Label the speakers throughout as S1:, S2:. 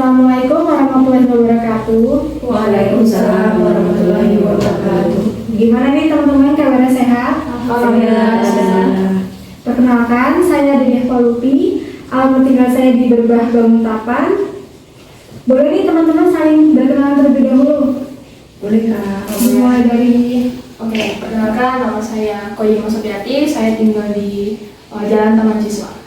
S1: Assalamualaikum warahmatullahi wabarakatuh.
S2: Waalaikumsalam warahmatullahi wabarakatuh.
S1: Gimana nih teman-teman, kabarnya sehat?
S2: Alhamdulillah.
S1: Perkenalkan, saya Dede Volupi. Alamat tinggal saya di Berbah Banguntapan. Boleh nih teman-teman saling berkenalan terlebih dahulu.
S2: Boleh Kak.
S1: Mulai dari
S3: Perkenalkan, nama saya Koyima Sopiati, saya tinggal di Jalan Taman Siswa.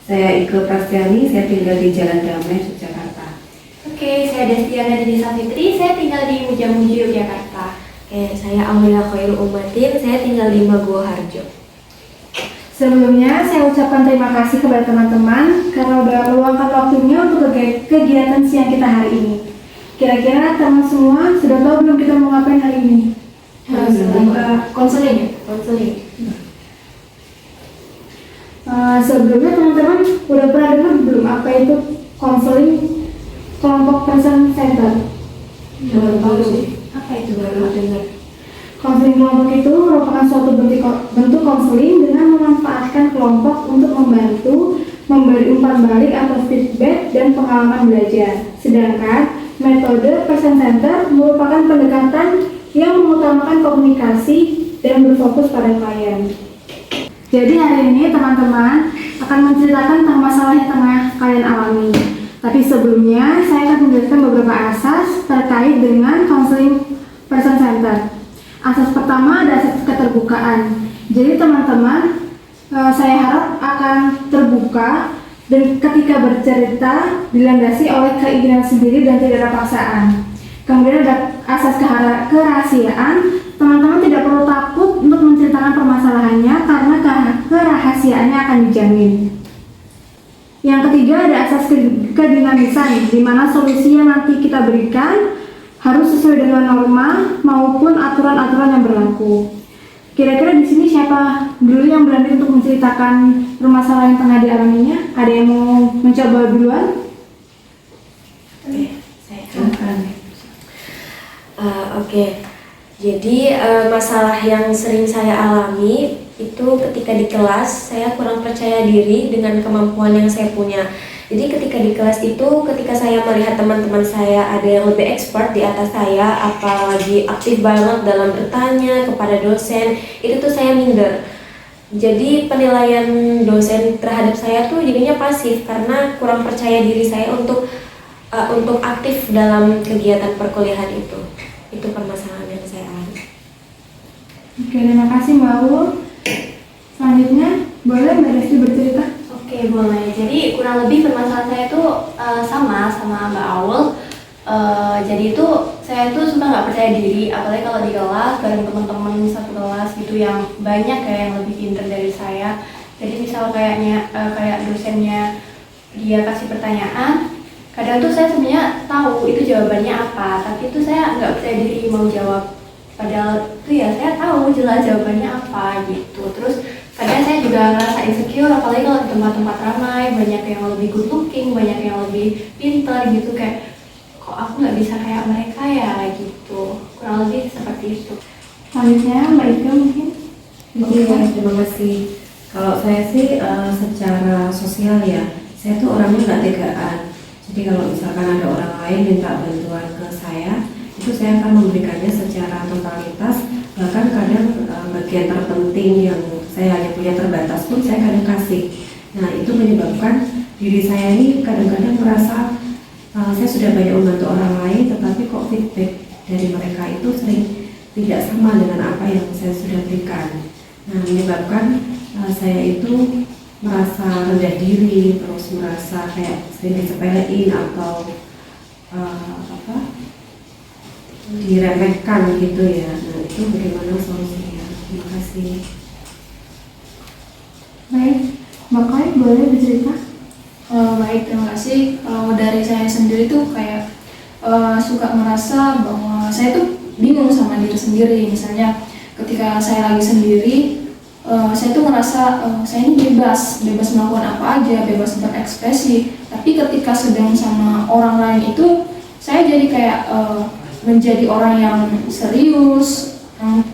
S2: Saya Iko Prastiani, saya tinggal di Jalan Damai, Yogyakarta.
S4: Oke, saya Destiana Dini Safitri, saya tinggal di Mujamuji, Yogyakarta. Oke, saya Aulia Khairul Umatin, saya tinggal di Maguwo Harjo.
S1: Sebelumnya, saya ucapkan terima kasih kepada teman-teman karena sudah meluangkan waktunya untuk kegiatan siang kita hari ini. Kira-kira teman semua sudah tahu belum kita mau ngapain hari ini?
S3: Konseling ya?
S4: Konseling.
S1: Sebelumnya teman-teman udah pernah dengar belum apa itu konseling kelompok person center?
S3: Baru tahu sih.
S4: Apa itu baru dengar?
S1: Konseling kelompok itu merupakan suatu bentuk konseling dengan memanfaatkan kelompok untuk membantu memberi umpan balik atau feedback dan pengalaman belajar. Sedangkan metode person center merupakan pendekatan yang mengutamakan komunikasi dan berfokus pada klien. Jadi hari ini teman-teman akan menceritakan tentang masalah yang tengah kalian alami. Tapi sebelumnya saya akan menjelaskan beberapa asas terkait dengan counseling person center. Asas pertama ada asas keterbukaan. Jadi teman-teman saya harap akan terbuka dan ketika bercerita dilandasi oleh keinginan sendiri dan tidak ada paksaan. Kemudian ada asas kerahasiaan. Teman-teman tidak perlu takut untuk menceritakan permasalahannya karena kerahasiaannya akan dijamin. Yang ketiga ada asas kedinamisan, di mana solusi yang nanti kita berikan harus sesuai dengan norma maupun aturan-aturan yang berlaku. Kira-kira di sini siapa dulu yang berani untuk menceritakan permasalahan yang tengah dialaminya? Ada yang mau mencoba duluan?
S4: Oke, saya
S2: Silakan.
S4: Oke. Jadi masalah yang sering saya alami itu ketika di kelas saya kurang percaya diri dengan kemampuan yang saya punya. Jadi ketika di kelas itu, ketika saya melihat teman-teman saya ada yang lebih expert di atas saya, apalagi aktif banget dalam bertanya kepada dosen, itu tuh saya minder. Jadi penilaian dosen terhadap saya tuh jadinya pasif karena kurang percaya diri saya untuk aktif dalam kegiatan perkuliahan itu. Itu permasalahan yang saya alami.
S1: Oke, terima kasih Mbak Ul. Selanjutnya, boleh Mbak Desti bercerita?
S4: Oke, boleh. Jadi kurang lebih permasalahan saya itu sama Mbak Aul. Jadi itu saya tuh suka nggak percaya diri, apalagi kalau di kelas bareng teman-teman satu kelas gitu yang banyak kayak yang lebih pintar dari saya. Jadi misal kayak dosennya dia kasih pertanyaan, kadang tuh saya sebenarnya tahu itu jawabannya apa, tapi itu saya nggak percaya diri mau jawab. Padahal itu ya saya tahu jelas jawabannya apa gitu. Terus kadang saya juga ngerasa insecure, apalagi kalau di tempat-tempat ramai, banyak yang lebih good looking, banyak yang lebih pintar gitu, kayak kok aku nggak bisa kayak mereka ya gitu. Kurang lebih seperti itu.
S1: Selanjutnya Mbak Ika mungkin?
S2: Oke, terima kasih. Kalau saya sih secara sosial ya, saya tuh orangnya nggak tegaan. Jadi kalau misalkan ada orang lain minta bantuan ke saya, itu saya akan memberikannya secara totalitas. Bahkan kadang bagian terpenting yang saya hanya punya terbatas pun saya kadang kasih. Nah itu menyebabkan diri saya ini kadang-kadang merasa saya sudah banyak membantu orang lain, tetapi kok feedback dari mereka itu sering tidak sama dengan apa yang saya sudah berikan. Nah menyebabkan saya itu merasa rendah diri, terus merasa kayak sering disepelein atau diremehkan gitu ya. Nah itu bagaimana solusinya? Terima kasih.
S1: Baik, Mbak Koi boleh bercerita?
S3: Baik, terima kasih. Kalau dari saya sendiri tuh kayak suka merasa bahwa saya tuh bingung sama diri sendiri. Misalnya ketika saya lagi sendiri, saya tuh ngerasa saya ini bebas melakukan apa aja, bebas berekspresi. Tapi ketika sedang sama orang lain itu, saya jadi kayak menjadi orang yang serius,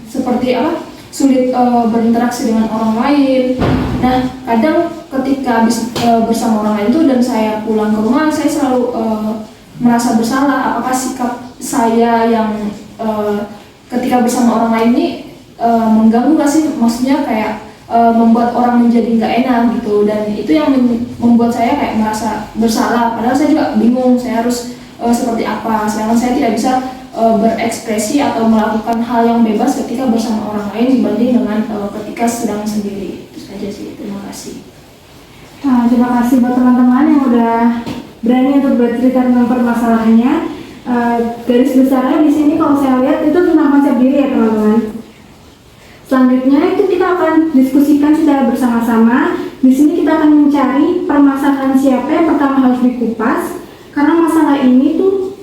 S3: seperti apa? sulit berinteraksi dengan orang lain. Nah, kadang ketika habis bersama orang lain itu dan saya pulang ke rumah, saya selalu merasa bersalah. Apakah sikap saya yang ketika bersama orang lain ini mengganggu nggak sih? Maksudnya kayak membuat orang menjadi nggak enak gitu, dan itu yang membuat saya kayak merasa bersalah. Padahal saya juga bingung saya harus seperti apa. Sedangkan saya tidak bisa berekspresi atau melakukan hal yang bebas ketika bersama orang lain dibanding dengan ketika sedang sendiri. Itu saja sih. Terima kasih.
S1: Terima kasih buat teman-teman yang udah berani untuk bercerita tentang permasalahannya. Garis besarnya di sini kalau saya lihat itu tentang konsep diri ya teman-teman. Selanjutnya itu kita akan diskusikan secara bersama-sama. Di sini kita akan mencari permasalahan siapa yang pertama harus dikupas, karena masalah ini tuh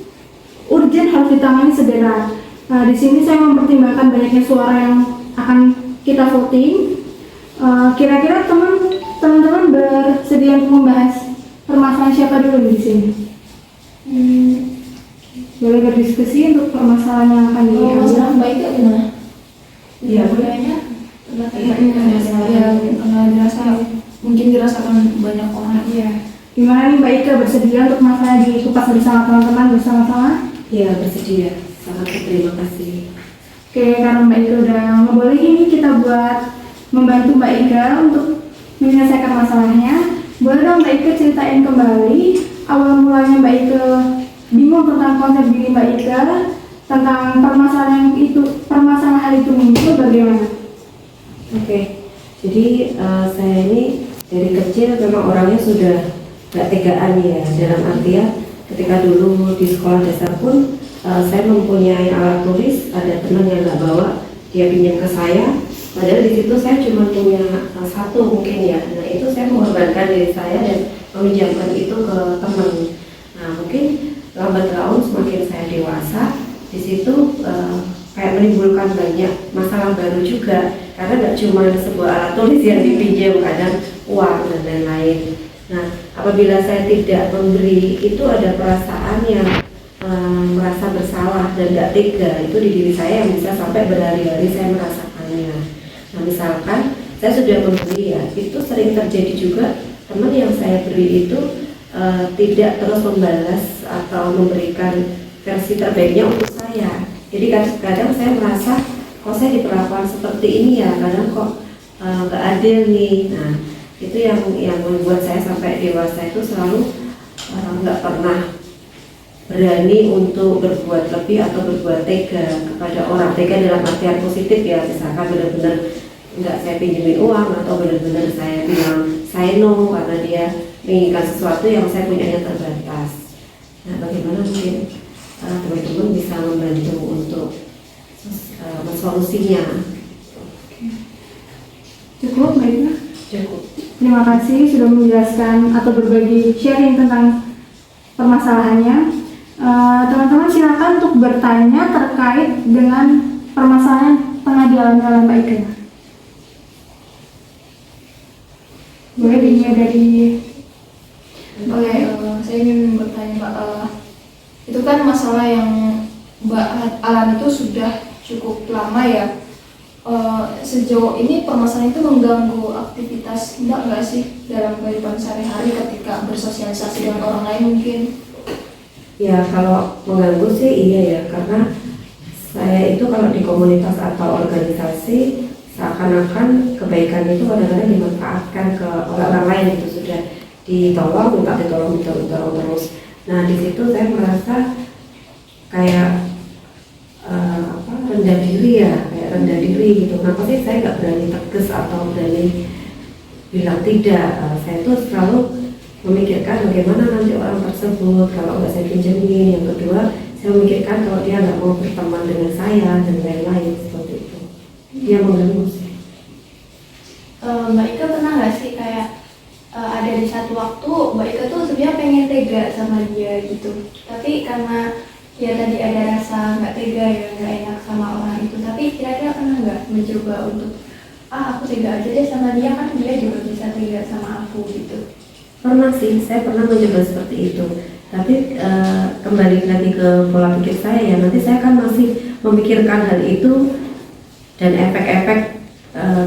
S1: urgent, harus ditangani segera. Di sini saya mempertimbangkan banyaknya suara yang akan kita voting. Kira-kira teman-teman bersedia untuk membahas permasalahan siapa dulu di sini? Boleh berdiskusi untuk permasalahan yang akan diambil.
S3: Masalah baik gimana?
S2: Iya,
S4: Kayaknya
S3: karena mungkin dirasakan banyak orang.
S1: Iya. Gimana nih Mbak Ika, bersedia untuk masalah dikupas bersama teman-teman bersama-sama?
S2: Iya, bersedia. Sangat terima kasih.
S1: Oke, karena Mbak Ika udah ngebolehin ini, kita buat membantu Mbak Ika untuk menyelesaikan masalahnya. Boleh dong Mbak Ika ceritain kembali awal mulanya Mbak Ika bingung tentang konsep diri Mbak Ika, tentang permasalahan itu muncul bagaimana?
S2: Oke, jadi saya ini dari kecil memang orangnya sudah gak tegaan ya, dalam artian ketika dulu di sekolah dasar pun saya mempunyai alat tulis, ada teman yang gak bawa, dia pinjam ke saya, padahal di situ saya cuma punya satu mungkin ya. Nah itu saya mengorbankan diri saya dan meminjamkan itu ke teman. Nah mungkin lambat laun semakin saya dewasa, di situ kayak menimbulkan banyak masalah baru juga, karena nggak cuma sebuah alat tulis yang dipinjam, kadang uang dan lain-lain. Nah apabila saya tidak memberi, itu ada perasaan yang merasa bersalah dan nggak tega, itu di diri saya yang bisa sampai berhari-hari saya merasakannya. Nah misalkan saya sudah memberi ya, itu sering terjadi juga teman yang saya beri itu tidak terus membalas atau memberikan versi terbaiknya untuk saya. Jadi kadang-kadang saya merasa kok saya diperlakukan seperti ini ya, kadang kok nggak adil nih. Nah itu yang membuat saya sampai dewasa itu selalu nggak pernah berani untuk berbuat lebih atau berbuat tega kepada orang. Tega dalam artian positif ya, misalkan benar-benar nggak saya pinjemin uang atau benar-benar saya bilang saya no karena dia menginginkan sesuatu yang saya punyanya terbatas. Nah bagaimana mungkin teman-teman bisa membantu untuk mensolusinya?
S1: Cukup Mbak Ika?
S2: Cukup.
S1: Terima kasih sudah menjelaskan atau berbagi sharing tentang permasalahannya. Teman-teman silakan untuk bertanya terkait dengan permasalahan tengah jalan-jalan Mbak Ika. Boleh dimulai dari
S3: Oke, saya ingin bertanya Mbak, itu kan masalah yang Mbak alami itu sudah cukup lama ya. Sejauh ini permasalahan itu mengganggu aktivitas Mbak nggak sih dalam kehidupan sehari-hari ketika bersosialisasi dengan orang lain mungkin?
S2: Ya kalau mengganggu sih iya ya, karena saya itu kalau di komunitas atau organisasi seakan-akan kebaikan itu kadang-kadang dimanfaatkan ke orang lain, itu sudah ditolong terus. Nah di situ saya merasa kayak rendah diri ya, kayak rendah diri gitu. Kenapa sih saya nggak berani tegas atau berani bilang tidak? Saya tuh selalu memikirkan bagaimana nanti orang tersebut kalau nggak saya pinjemin. Yang kedua, saya memikirkan kalau dia nggak mau berteman dengan saya dan lain-lain seperti itu. Dia mengganggu sih.
S4: Mbak Ika pernah nggak sih kayak ada di satu waktu Mbak Ika tuh sebenarnya pengen tega sama dia gitu, tapi karena ya tadi ada rasa nggak tega ya, nggak enak sama orang itu, tapi kira-kira pernah nggak mencoba untuk aku tega aja deh sama dia, kan dia juga bisa tega sama aku gitu?
S2: Pernah sih, saya pernah mencoba seperti itu. Tapi kembali lagi ke pola pikir saya ya, nanti saya kan masih memikirkan hal itu dan efek-efek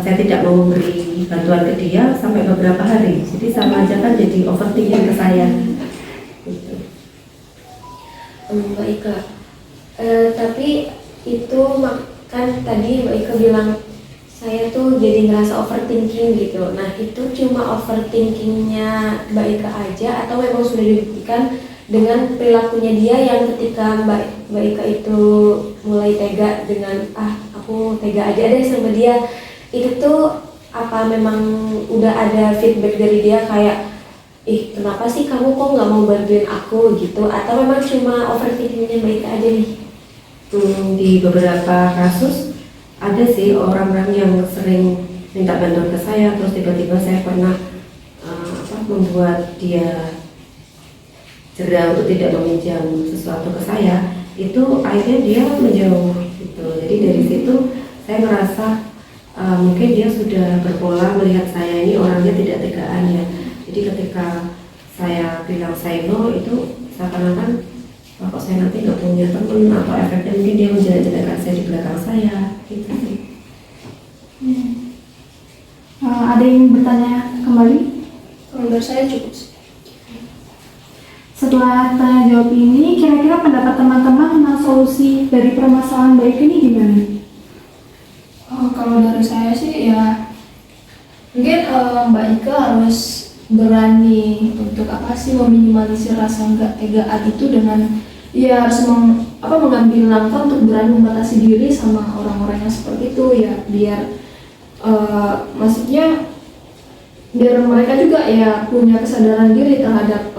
S2: saya tidak mau memberi bantuan ke dia sampai beberapa hari. Jadi sama aja kan jadi overthinking ke saya. Gitu.
S5: Mbak Ika, tapi itu kan tadi Mbak Ika bilang saya tuh jadi ngerasa overthinking gitu. Nah itu cuma overthinkingnya Mbak Ika aja atau memang sudah dibuktikan dengan perilakunya dia yang ketika Mbak Ika itu mulai tega dengan aku tega aja deh sama dia, itu tuh apa memang udah ada feedback dari dia kayak kenapa sih kamu kok nggak mau bantuin aku gitu, atau memang cuma overthinkingnya Mbak Ika aja nih?
S2: Di beberapa kasus ada sih orang-orang yang sering minta bantuan ke saya, terus tiba-tiba saya pernah membuat dia jera untuk tidak meminjam sesuatu ke saya, itu akhirnya dia menjauh gitu. Jadi dari situ saya merasa mungkin dia sudah berpola melihat saya ini orangnya tidak tegaan ya. Jadi ketika saya bilang say no, itu seakan-akan kok saya nanti nggak punya teman atau efeknya mungkin dia menjelek-jelekan saya di belakang saya gitu sih.
S1: Ada yang bertanya kembali?
S3: Kalau dari saya cukup sih.
S1: Setelah tanya jawab ini, kira-kira pendapat teman-teman tentang solusi dari permasalahan baik ini gimana?
S3: Kalau dari saya sih ya mungkin Mbak Ika harus berani untuk meminimalisir rasa nggak tegaan itu dengan ya harus mengambil langkah untuk berani membatasi diri sama orang-orang yang seperti itu ya, biar maksudnya biar mereka juga ya punya kesadaran diri terhadap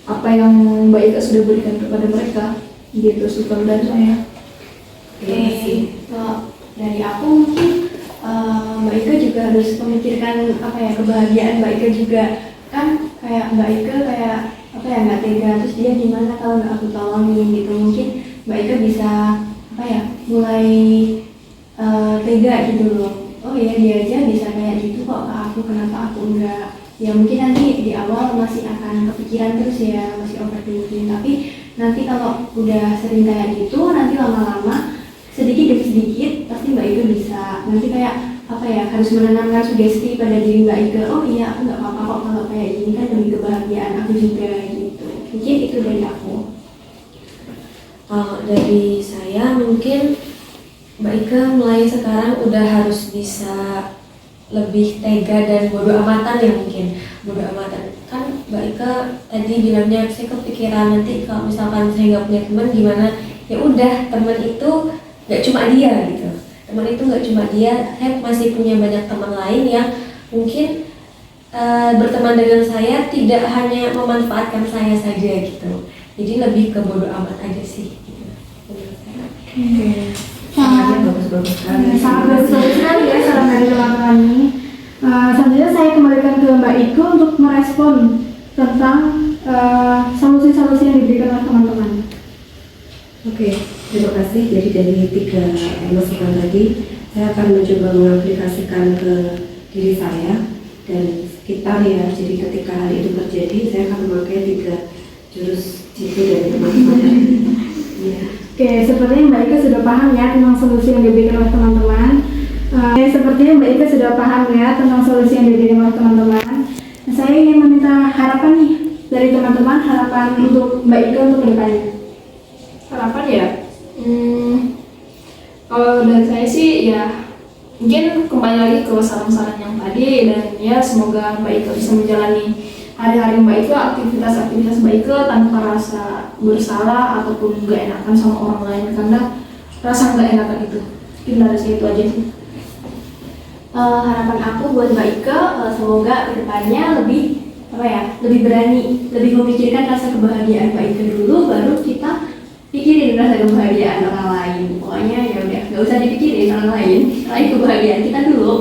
S3: apa yang Mbak Ika sudah berikan kepada mereka gitu sih kalau dari saya.
S4: Kalau dari aku mungkin Mbak Ika juga harus memikirkan kebahagiaan Mbak Ika juga, kan kayak Mbak Ika kayak nggak tega, terus dia gimana kalau nggak aku tolongin gitu. Mungkin Mbak Ika bisa mulai tega gitu loh. Oh iya, dia aja bisa kayak gitu kok ke aku, kenapa aku enggak? Ya mungkin nanti di awal masih akan kepikiran terus ya, masih overthinking, tapi nanti kalau udah sering kayak gitu, nanti lama-lama sedikit demi sedikit pasti Mbak Ika bisa nanti kayak harus menanamkan sugesti pada diri Mbak Ika. Oh iya, aku nggak apa-apa kok kalau kayak gini, kan demi kebahagiaan aku juga gitu. Mungkin itu dari aku.
S5: Kalau dari saya mungkin Mbak Ika mulai sekarang udah harus bisa lebih tega dan bodo amatan ya, mungkin bodo amatan. Kan Mbak Ika tadi bilangnya saya kepikiran nanti kalau misalkan saya nggak punya teman gimana. Ya udah, teman itu nggak cuma dia gitu. Teman itu nggak cuma dia, saya masih punya banyak teman lain yang mungkin berteman dengan saya tidak hanya memanfaatkan saya saja gitu. Jadi lebih ke bodo amat aja sih gitu.
S2: Bagus-bagus sekali.
S1: Sangat bagus sekali ya saran dari teman-teman ini. Selanjutnya saya kembalikan ke Mbak Iko untuk merespon tentang solusi-solusi yang diberikan oleh teman-teman.
S2: Oke, terima kasih. Jadi dari 3 masukan tadi, saya akan mencoba mengaplikasikan ke diri saya dan sekitar ya. Jadi ketika hal itu terjadi, saya akan memakai 3 jurus jitu dari teman-teman. Ya.
S1: Oke, sepertinya Mbak Ika sudah paham ya tentang solusi yang diberikan oleh teman-teman. Sepertinya Mbak Ika sudah paham ya tentang solusi yang diberikan oleh teman-teman. Saya ingin meminta harapan nih dari teman-teman, harapan untuk Mbak Ika untuk kedepannya.
S3: Harapan ya, kalau dari saya sih ya mungkin kembali lagi ke saran-saran yang tadi, dan ya semoga Mbak Ika bisa menjalani hari-hari Mbak Ika, aktivitas Mbak Ika tanpa rasa bersalah ataupun nggak enakan sama orang lain, karena rasa nggak enakan itu mungkin dari saya itu aja sih.
S4: Harapan aku buat Mbak Ika, semoga kedepannya lebih berani, lebih memikirkan rasa kebahagiaan Mbak Ika dulu, baru kita pikirin rasa kebahagiaan orang lain. Pokoknya ya udah, nggak usah dipikirin orang lain, raih kebahagiaan kita dulu.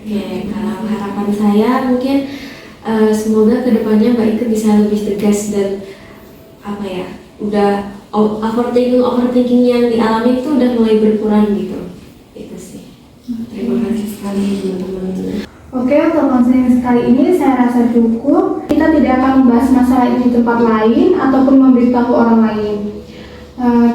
S5: Oke, kalau harapan saya mungkin semoga kedepannya Mbak Ika bisa lebih tegas dan udah overthinking yang dialami itu udah mulai berkurang gitu. Itu sih.
S2: Terima kasih sekali teman-teman.
S1: Oke, untuk konseling sekali ini saya rasa cukup. Kita tidak akan membahas masalah ini di tempat lain ataupun memberitahu orang lain.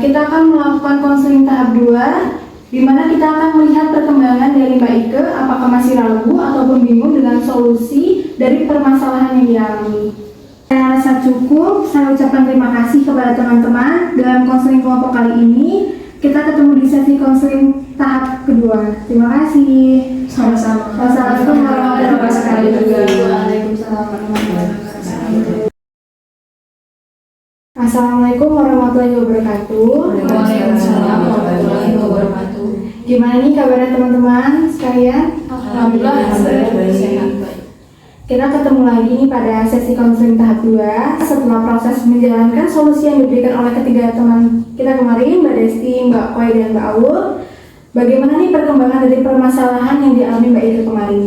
S1: Kita akan melakukan konseling tahap 2 di mana kita akan melihat perkembangan dari Mbak Ike apakah masih ragu ataupun bingung dengan solusi dari permasalahan yang dialami. Saya rasa cukup, saya ucapkan terima kasih kepada teman-teman dalam konseling kelompok kali ini. Kita ketemu di sesi konseling tahap kedua. Terima kasih.
S3: Sama-sama.
S1: Wassalamualaikum warahmatullahi wabarakatuh.
S4: Waalaikumsalam warahmatullahi wabarakatuh.
S1: Assalamualaikum warahmatullahi wabarakatuh.
S3: Waalaikumsalam warahmatullahi wabarakatuh.
S1: Gimana nih kabarnya teman-teman sekalian?
S3: Alhamdulillah, sehat.
S1: Kita ketemu lagi nih pada sesi konseling tahap 2 setelah proses menjalankan solusi yang diberikan oleh ketiga teman kita kemarin, Mbak Desti, Mbak Koi, dan Mbak Aul. Bagaimana nih perkembangan dari permasalahan yang dialami Mbak Ike kemarin?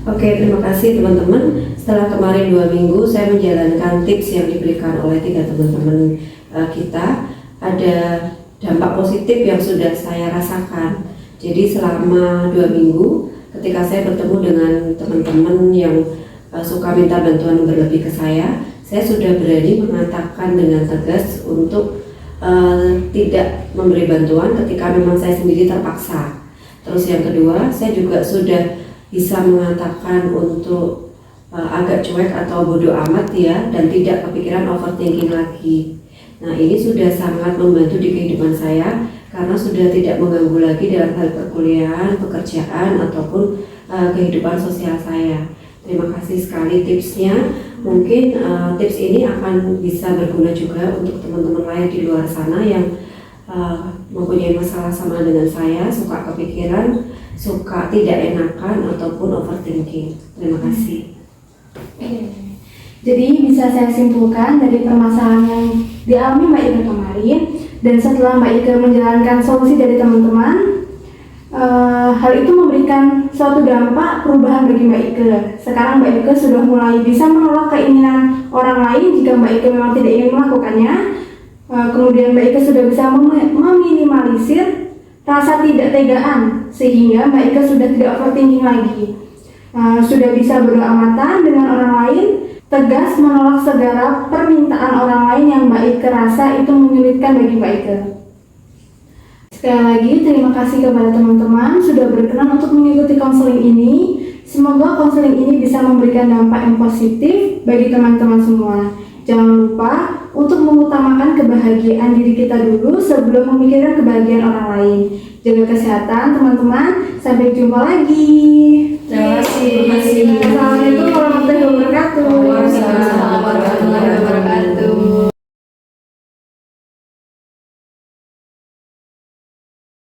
S2: Oke, terima kasih teman-teman. Setelah kemarin 2 minggu saya menjalankan tips yang diberikan oleh 3 teman-teman kita, ada dampak positif yang sudah saya rasakan. Jadi selama 2 minggu ketika saya bertemu dengan teman-teman yang suka minta bantuan berlebih ke saya sudah berani mengatakan dengan tegas untuk tidak memberi bantuan ketika memang saya sendiri terpaksa. Terus yang kedua, saya juga sudah bisa mengatakan untuk agak cuek atau bodoh amat ya, dan tidak kepikiran overthinking lagi. Nah, ini sudah sangat membantu di kehidupan saya karena sudah tidak mengganggu lagi dalam hal perkuliahan, pekerjaan ataupun kehidupan sosial saya. Terima kasih sekali tipsnya. Mungkin tips ini akan bisa berguna juga untuk teman-teman lain di luar sana yang mempunyai masalah sama dengan saya, suka kepikiran, suka tidak enakan ataupun overthinking. Terima kasih.
S1: Jadi bisa saya simpulkan dari permasalahan yang dialami Mbak Ike kemarin, dan setelah Mbak Ike menjalankan solusi dari teman-teman, hal itu memberikan suatu dampak perubahan bagi Mbak Ike. Sekarang Mbak Ike sudah mulai bisa menolak keinginan orang lain jika Mbak Ike memang tidak ingin melakukannya. Kemudian Mbak Ike sudah bisa meminimalisir rasa tidak tegaan, sehingga Mbak Ike sudah tidak overthinking lagi. Sudah bisa beramatan dengan orang lain, tegas menolak segala permintaan orang lain yang Mbak Ike rasa itu menyulitkan bagi Mbak Ike. Sekali lagi terima kasih kepada teman-teman sudah berkenan untuk mengikuti konseling ini. Semoga konseling ini bisa memberikan dampak yang positif bagi teman-teman semua. Jangan lupa untuk mengutamakan kebahagiaan diri kita dulu sebelum memikirkan kebahagiaan orang lain. Jaga kesehatan teman-teman, sampai jumpa lagi.
S3: Terima kasih.
S1: Assalamualaikum warahmatullahi wabarakatuh.